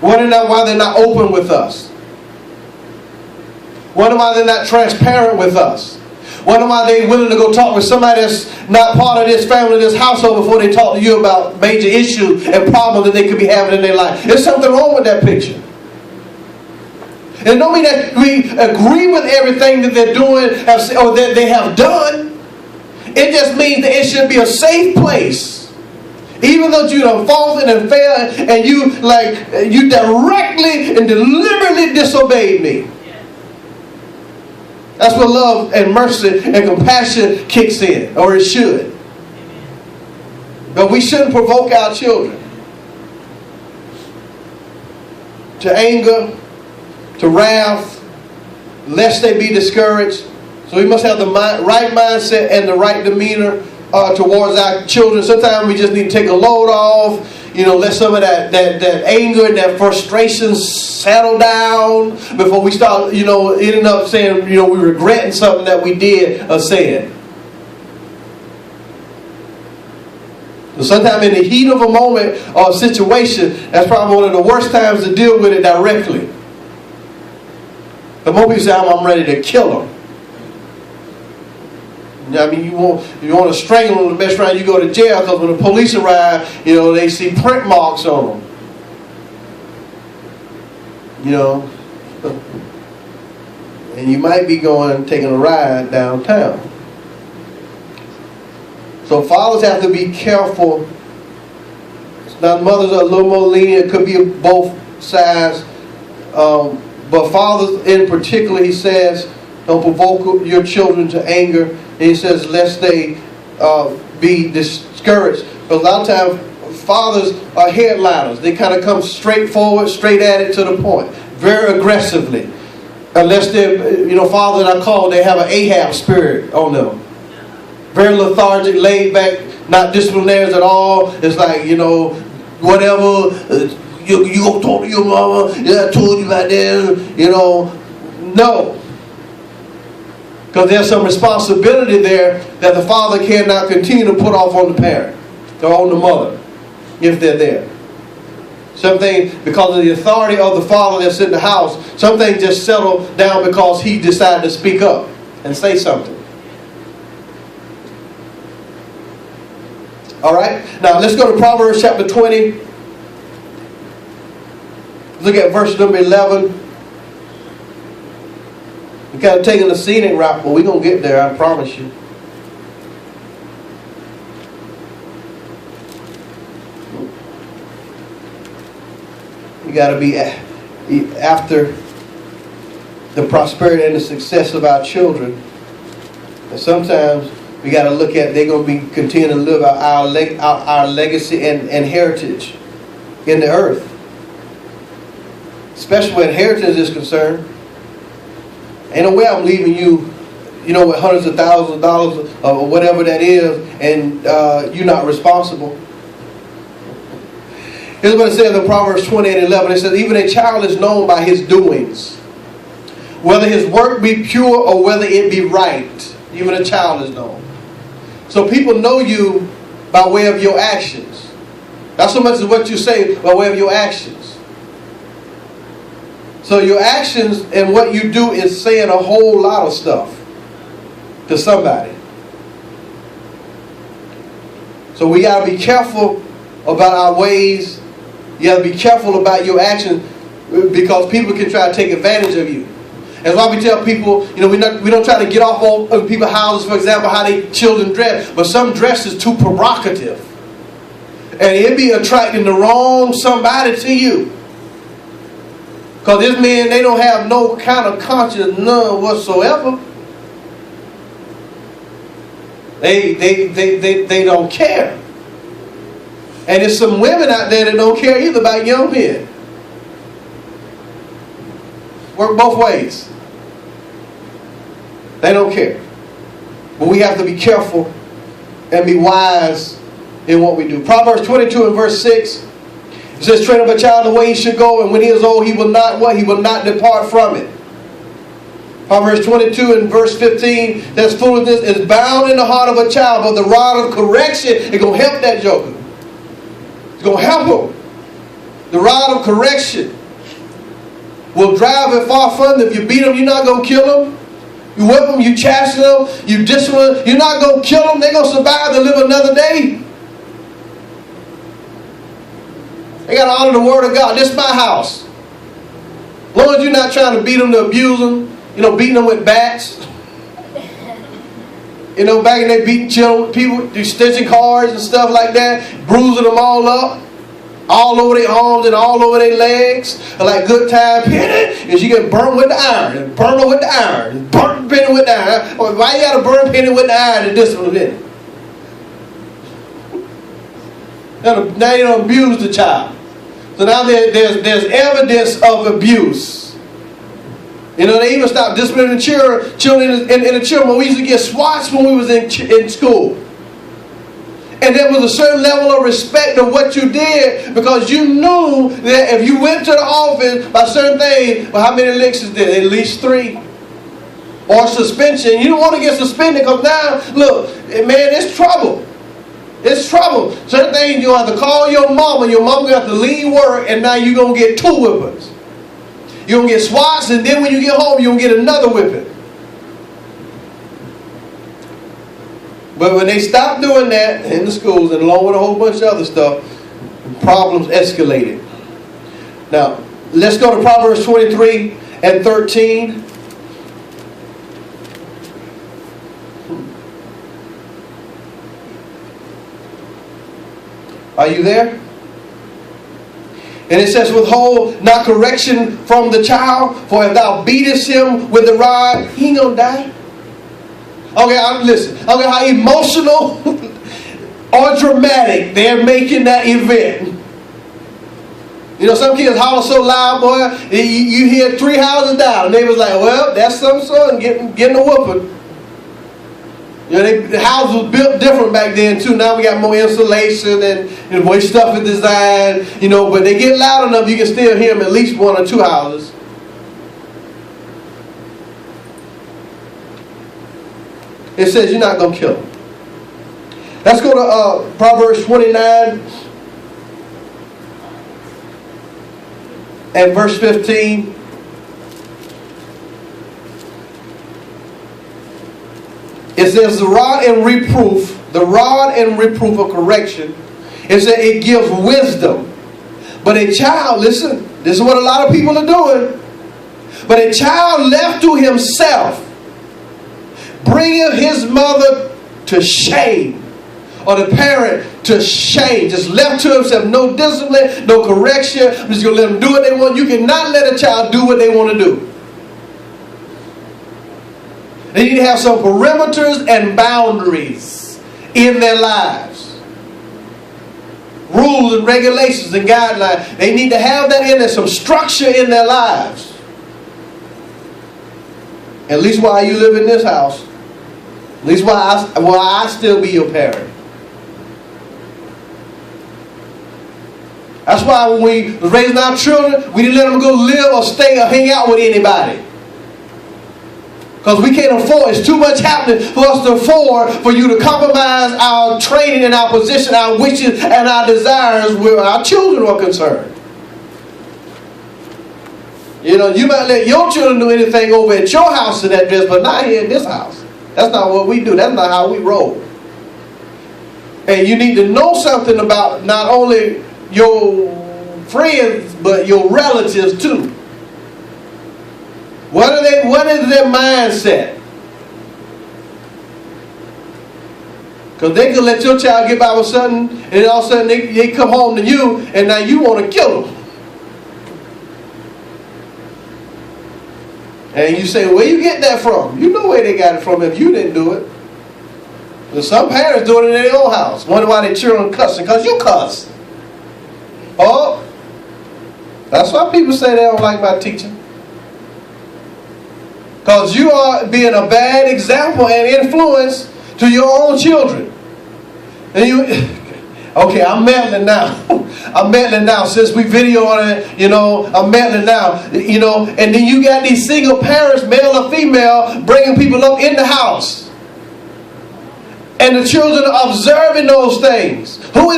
Wondering why they're not open with us. Wondering why they're not transparent with us. Wondering why they're willing to go talk with somebody that's not part of this family, this household, before they talk to you about major issues and problems that they could be having in their life. There's something wrong with that picture. And it don't mean that we agree with everything that they're doing or that they have done. It just means that it should be a safe place. Even though you done fallen and failed and you directly and deliberately disobeyed me. That's where love and mercy and compassion kicks in, or it should. But we shouldn't provoke our children to anger, to wrath, lest they be discouraged. So we must have the right mindset and the right demeanor towards our children. Sometimes we just need to take a load off. Let some of that anger and that frustration settle down before we start, ending up saying, we're regretting something that we did or said. So sometimes in the heat of a moment or a situation, that's probably one of the worst times to deal with it directly. The moment you say, I'm ready to kill them. I mean, you want to strangle them, the best round you go to jail, because when the police arrive, they see print marks on them. And you might be taking a ride downtown. So fathers have to be careful. Now mothers are a little more lenient. It could be both sides. But fathers in particular, he says, don't provoke your children to anger. And he says, lest they be discouraged. Because a lot of times, fathers are headliners. They kind of come straight forward, straight at it to the point. Very aggressively. Unless they're, fathers that I call, they have an Ahab spirit on them. Very lethargic, laid back, not disciplinarians at all. It's like, whatever, you go talk to your mama, I told you about that, no. Because there's some responsibility there that the father cannot continue to put off on the parent or on the mother if they're there. Some things, because of the authority of the father that's in the house, some things just settle down because he decided to speak up and say something. All right? Now let's go to Proverbs chapter 20. Look at verse number 11. We're kind of taking the scenic route, but we're going to get there, I promise you. We got to be after the prosperity and the success of our children. And sometimes we got to look at, they're going to be continuing to live out our legacy and heritage in the earth. Especially when inheritance is concerned. Ain't no way I'm leaving you, with hundreds of thousands of dollars or whatever that is, and you're not responsible. Here's what it says in Proverbs 20 and 11. It says, even a child is known by his doings, whether his work be pure or whether it be right. Even a child is known. So people know you by way of your actions. Not so much as what you say, by way of your actions. So your actions and what you do is saying a whole lot of stuff to somebody. So we got to be careful about our ways. You got to be careful about your actions, because people can try to take advantage of you. That's why we tell people, we don't try to get off on people's houses, for example, how they children dress. But some dress is too provocative. And it be attracting the wrong somebody to you. Because this men, they don't have no kind of conscience, none whatsoever. They don't care. And there's some women out there that don't care either about young men. Work both ways. They don't care. But we have to be careful and be wise in what we do. Proverbs 22 and verse 6. It says, train up a child the way he should go, and when he is old, he will not what? He will not depart from it. Proverbs 22 and verse 15 says, foolishness is bound in the heart of a child, but the rod of correction is going to help that joker. It's going to help him. The rod of correction will drive it far further. If you beat them, you're not going to kill them. You whip them, you chasten them, you discipline them. You're not going to kill them. They're going to survive to live another day. They got to honor the word of God. This is my house. As long as you're not trying to beat them to abuse them, beating them with bats. Back in they beating children, people, do stitching cars and stuff like that, bruising them all up, all over their arms and all over their legs, like good time Penny, and she get burnt with the iron, and burn her with the iron, and burn Penny with the iron. Why you gotta burn Penny with the iron and discipline Penny? Now you don't abuse the child. So now there's evidence of abuse. They even stopped disciplining the children in the children. We used to get swats when we was in school. And there was a certain level of respect of what you did, because you knew that if you went to the office by certain things, well, how many licks is there? At least 3. Or suspension. You don't want to get suspended, because now, look, man, it's trouble. It's trouble. Certain things you have to call your mama. Your mama going to have to leave work, and now you're going to get 2 whippings. You're going to get swats, and then when you get home, you're going to get another whipping. But when they stopped doing that in the schools, and along with a whole bunch of other stuff, problems escalated. Now, let's go to Proverbs 23 and 13. Are you there? And it says, withhold not correction from the child, for if thou beatest him with the rod, he ain't gonna die. Okay, listen. Okay, how emotional or dramatic they're making that event. Some kids holler so loud, boy, you hear 3 houses down. And they was like, well, that's some son getting a whooping. The house was built different back then too. Now we got more insulation and the way stuff is designed. But they get loud enough you can still hear them at least 1 or 2 houses. It says you're not going to kill them. Let's go to Proverbs 29 and verse 15. It says the rod and reproof of correction, it says it gives wisdom. But a child, listen, this is what a lot of people are doing. But a child left to himself bringeth his mother to shame, or the parent to shame. Just left to himself, no discipline, no correction. I'm just going to let them do what they want. You cannot let a child do what they want to do. They need to have some perimeters and boundaries in their lives. Rules and regulations and guidelines. They need to have that in there, some structure in their lives. At least while you live in this house. At least while I still be your parent. That's why when we were raising our children, we didn't let them go live or stay or hang out with anybody. Because we can't afford, it's too much happening for us to afford for you to compromise our training and our position, our wishes and our desires where our children are concerned. You might let your children do anything over at your house and that dress, but not here in this house. That's not what we do. That's not how we roll. And you need to know something about not only your friends, but your relatives too. What is their mindset? Because they can let your child get by with something, and then all of a sudden they come home to you, and now you want to kill them. And you say, where you get that from? You know where they got it from if you didn't do it. But some parents do it in their own house. Wonder why their children cussing. Because you cuss. Oh, that's why people say they don't like my teaching. Because you are being a bad example and influence to your own children. And you, okay, I'm meddling now. I'm meddling now. Since we video on it, I'm meddling now. And then you got these single parents, male or female, bringing people up in the house. And the children are observing those things. Who is